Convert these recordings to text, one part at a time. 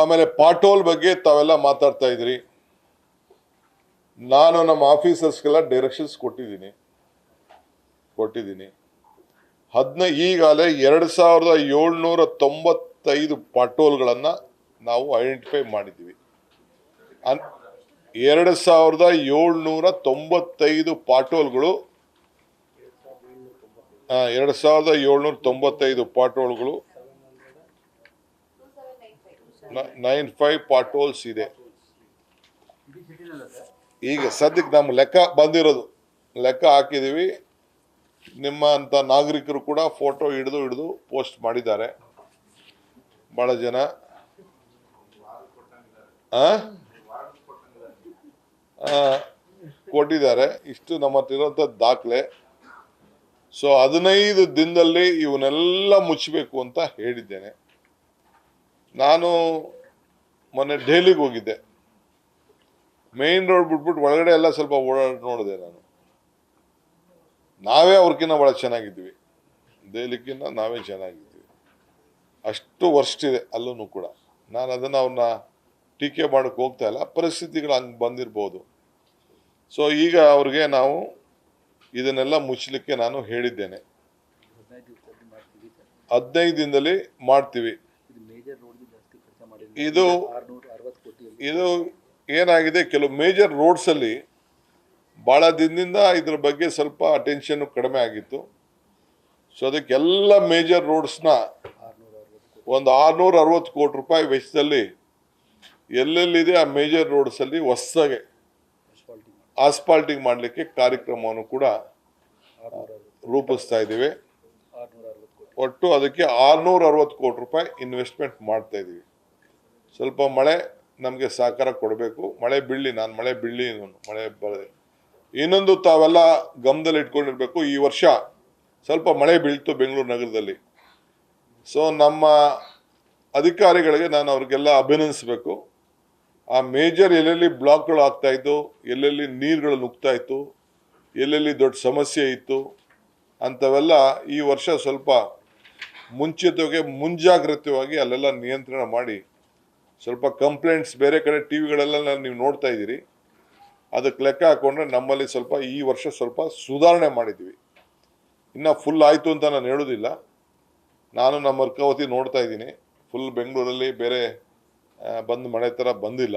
ಆಮೇಲೆ ಪಾಟೋಲ್ ಬಗ್ಗೆ ತಾವೆಲ್ಲ ಮಾತಾಡ್ತಾ ಇದ್ರಿ. ನಾನು ನಮ್ಮ ಆಫೀಸರ್ಸ್ಗೆಲ್ಲ ಡೈರೆಕ್ಷನ್ಸ್ ಕೊಟ್ಟಿದ್ದೀನಿ. ಈಗಾಗಲೇ 2795 ಪಾಟೋಲ್ಗಳನ್ನು ನಾವು ಐಡೆಂಟಿಫೈ ಮಾಡಿದ್ದೀವಿ. 2795 ಪಾಟೋಲ್ಗಳು 95 ಪಾಟೋಲ್ಸ್ ಇದೆ. ಈಗ ಸದ್ಯಕ್ಕೆ ನಮ್ಮ ಲೆಕ್ಕ ಬಂದಿರೋದು, ಲೆಕ್ಕ ಹಾಕಿದ್ದೀವಿ. ನಿಮ್ಮ ಅಂತ ನಾಗರಿಕರು ಕೂಡ ಫೋಟೋ ಹಿಡಿದು ಪೋಸ್ಟ್ ಮಾಡಿದ್ದಾರೆ. ಬಹಳ ಜನ ಕೊಟ್ಟಿದ್ದಾರೆ. ಇಷ್ಟು ನಮ್ಮ ಹತ್ರ ಇರುವಂತ ದಾಖಲೆ. ಸೊ 15 ದಿನದಲ್ಲಿ ಇವನ್ನೆಲ್ಲ ಮುಚ್ಚಬೇಕು ಅಂತ ಹೇಳಿದ್ದೇನೆ. ನಾನು ಮೊನ್ನೆ ಡೆಲ್ಲಿಗೆ ಹೋಗಿದ್ದೆ. ಮೇನ್ ರೋಡ್ ಬಿಟ್ಬಿಟ್ಟು ಒಳಗಡೆ ಎಲ್ಲ ಸ್ವಲ್ಪ ಓಡಾಡಿ ನೋಡಿದೆ. ನಾವೇ ಅವ್ರಕ್ಕಿಂತ ಬಹಳ ಚೆನ್ನಾಗಿದ್ವಿ. ದೆಹಲಿಗಿಂತ ನಾವೇ ಚೆನ್ನಾಗಿದ್ವಿ. ಅಷ್ಟು ವರ್ಸ್ಟ್ ಇದೆ ಅಲ್ಲೂ ಕೂಡ. ನಾನು ಅದನ್ನು ಅವ್ರನ್ನ ಟೀಕೆ ಮಾಡೋಕ್ಕೆ ಹೋಗ್ತಾ ಇಲ್ಲ. ಪರಿಸ್ಥಿತಿಗಳು ಹಂಗೆ ಬಂದಿರ್ಬೋದು. ಸೊ ಈಗ ಅವ್ರಿಗೆ ನಾವು ಇದನ್ನೆಲ್ಲ ಮುಚ್ಚಲಿಕ್ಕೆ ನಾನು ಹೇಳಿದ್ದೇನೆ. 15 ದಿನದಲ್ಲಿ ಮಾಡ್ತೀವಿ. ಇದು ಏನಾಗಿದೆ, ಕೆಲವು ಮೇಜರ್ ರೋಡ್ಸ್ ಅಲ್ಲಿ ಬಹಳ ದಿನದಿಂದ ಇದ್ರ ಬಗ್ಗೆ ಸ್ವಲ್ಪ ಅಟೆನ್ಷನ್ ಕಡಿಮೆ ಆಗಿತ್ತು. ಸೊ ಅದಕ್ಕೆಲ್ಲ ಮೇಜರ್ ರೋಡ್ಸ್ನ ಒಂದು 660 ಕೋಟಿ ರೂಪಾಯಿ ವೆಚ್ಚದಲ್ಲಿ ಎಲ್ಲೆಲ್ಲಿದೆ ಆ ಮೇಜರ್ ರೋಡ್ಸ್ ಅಲ್ಲಿ ಹೊಸದಾಗಿ ಆಸ್ಪಾಲ್ಟಿಂಗ್ ಮಾಡಲಿಕ್ಕೆ ಕಾರ್ಯಕ್ರಮವನ್ನು ಕೂಡ ರೂಪಿಸ್ತಾ ಇದ್ದೀವಿ. ಒಟ್ಟು ಅದಕ್ಕೆ 660 ಕೋಟಿ ರೂಪಾಯಿ ಇನ್ವೆಸ್ಟ್ಮೆಂಟ್ ಮಾಡ್ತಾ ಇದ್ದೀವಿ. ಸ್ವಲ್ಪ ಮಳೆ ನಮಗೆ ಸಹಕಾರ ಕೊಡಬೇಕು. ಮಳೆ ಬರಲಿ ಇನ್ನೊಂದು ತಾವೆಲ್ಲ ಗಮನದಲ್ಲಿ ಇಟ್ಕೊಂಡಿರ್ಬೇಕು. ಈ ವರ್ಷ ಸ್ವಲ್ಪ ಮಳೆ ಬೀಳ್ತು ಬೆಂಗಳೂರು ನಗರದಲ್ಲಿ. ಸೊ ನಮ್ಮ ಅಧಿಕಾರಿಗಳಿಗೆ ನಾನು ಅವ್ರಿಗೆಲ್ಲ ಅಭಿನಂದಿಸಬೇಕು. ಆ ಮೇಜರ್ ಎಲ್ಲೆಲ್ಲಿ ಬ್ಲಾಕ್ಗಳು ಆಗ್ತಾ ಇತ್ತು, ಎಲ್ಲೆಲ್ಲಿ ನೀರುಗಳು ನುಗ್ತಾ ಇತ್ತು, ಎಲ್ಲೆಲ್ಲಿ ದೊಡ್ಡ ಸಮಸ್ಯೆ ಇತ್ತು ಅಂಥವೆಲ್ಲ ಈ ವರ್ಷ ಸ್ವಲ್ಪ ಮುಂಜಾಗ್ರತೆಯಾಗಿ ಅಲ್ಲೆಲ್ಲ ನಿಯಂತ್ರಣ ಮಾಡಿ, ಸ್ವಲ್ಪ ಕಂಪ್ಲೇಂಟ್ಸ್ ಬೇರೆ ಕಡೆ ಟಿವಿಗಳೆಲ್ಲ ನೀವು ನೋಡ್ತಾ ಇದ್ದೀರಿ. ಅದಕ್ಕೆ ಲೆಕ್ಕ ಹಾಕೊಂಡ್ರೆ ನಮ್ಮಲ್ಲಿ ಸ್ವಲ್ಪ ಈ ವರ್ಷ ಸ್ವಲ್ಪ ಸುಧಾರಣೆ ಮಾಡಿದ್ವಿ. ಇನ್ನು ಫುಲ್ ಆಯಿತು ಅಂತ ನಾನು ಹೇಳೋದಿಲ್ಲ. ನಾನು ನಮ್ಮ ಅರ್ಕಾವತಿ ನೋಡ್ತಾ ಇದ್ದೀನಿ. ಫುಲ್ ಬೆಂಗಳೂರಲ್ಲಿ ಬೇರೆ ಬಂದು ಮಳೆ ಥರ ಬಂದಿಲ್ಲ.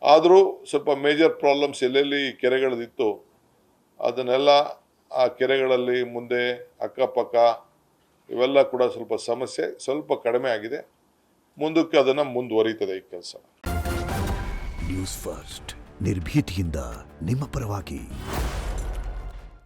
ಆದರೂ ಸ್ವಲ್ಪ ಮೇಜರ್ ಪ್ರಾಬ್ಲಮ್ಸ್ ಎಲ್ಲೆಲ್ಲಿ ಕೆರೆಗಳದಿತ್ತು ಅದನ್ನೆಲ್ಲ ಆ ಕೆರೆಗಳಲ್ಲಿ ಮುಂದೆ ಅಕ್ಕಪಕ್ಕ ಇವೆಲ್ಲ ಕೂಡ ಸ್ವಲ್ಪ ಸಮಸ್ಯೆ ಸ್ವಲ್ಪ ಕಡಿಮೆ ಆಗಿದೆ. ಮುಂದಕ್ಕೆ ಅದನ್ನು ಮುಂದುವರಿತದೆ ಈ ಕೆಲಸ. ನ್ಯೂಸ್ ಫಸ್ಟ್ ನಿರ್ಭೀತಿಯಿಂದ ನಿಮ್ಮ ಪರವಾಗಿ.